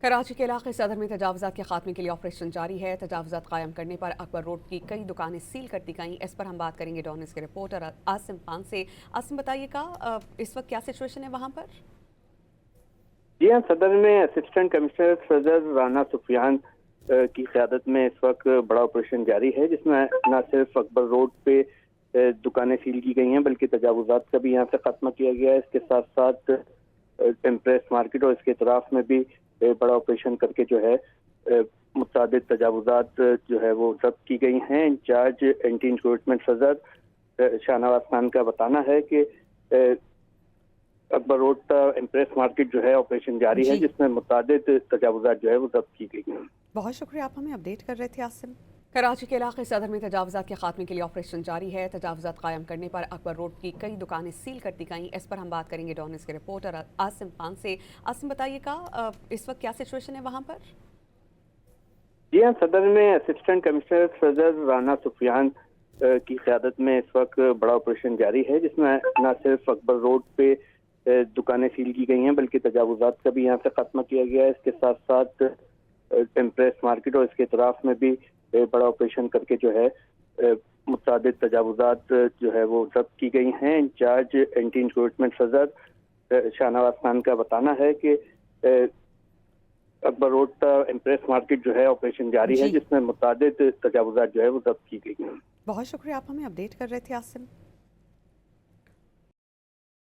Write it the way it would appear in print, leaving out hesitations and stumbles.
कराची के इलाके सदर में तजावुजात के खात्मे के लिए ऑपरेशन जारी है। तजावुजात कायम करने पर अकबर रोड की कई दुकानें सील कर दी गईं। इस पर हम बात करेंगे डॉन न्यूज़ के रिपोर्टर आसिम खान से। आसिम, बताइएगा इस वक्त क्या सिचुएशन है वहाँ पर? जी हाँ, सदर में असिस्टेंट कमिश्नर सदर राना सुफियान की क़यादत में इस वक्त बड़ा ऑपरेशन जारी है, जिसमें न सिर्फ अकबर रोड पे दुकानें सील की गई हैं, बल्कि तजावुजात का भी यहाँ से खात्मा किया गया है। इसके साथ साथ टेम्प्रेस मार्केट और इसके इतराफ में भी बड़ा ऑपरेशन करके जो है मुताबिक तजावुजात जो है वो जब्त की गई हैं। इंचार्ज एंटी इंक्रोचमेंट सदर शाहनवाज खान का बताना है कि अकबर रोड का एम्प्रेस मार्केट जो है ऑपरेशन जारी है, जी, जिसमें मुताबिक तजावुजात जो है वो जब्त की गई हैं। बहुत शुक्रिया, आप हमें अपडेट कर रहे थे आसिम। कराची के इलाके सदर में तजावुजात के खात्मे के लिए ऑपरेशन जारी है। तजावुजात कायम करने पर अकबर रोड की कई दुकानें सील कर दी गईं। इस पर हम बात करेंगे डॉन न्यूज़ के रिपोर्टर आसिम खान से। आसिम, बताइएगा इस वक्त क्या सिचुएशन है वहाँ पर? जी हाँ, सदर में असिस्टेंट कमिश्नर सदर राना सुफियान की क़यादत में इस वक्त बड़ा ऑपरेशन जारी है, जिसमें न सिर्फ अकबर रोड पे दुकानें सील की गई हैं, बल्कि तजावुजात का भी यहाँ से खात्मा किया गया है। इसके साथ साथ टेम्प्रेस मार्केट और इसके इतराफ में भी बड़ा ऑपरेशन करके जो है मुताबिक तजावुजात जो है वो जब्त की गई हैं। इंचार्ज एंटी इंक्रोचमेंट सदर शाहनवाज खान का बताना है कि अकबर रोड का एम्प्रेस मार्केट जो है ऑपरेशन जारी है, जी, जिसमें मुताबिक तजावुजात जो है वो जब्त की गई हैं। बहुत शुक्रिया, आप हमें अपडेट कर रहे थे आसिम।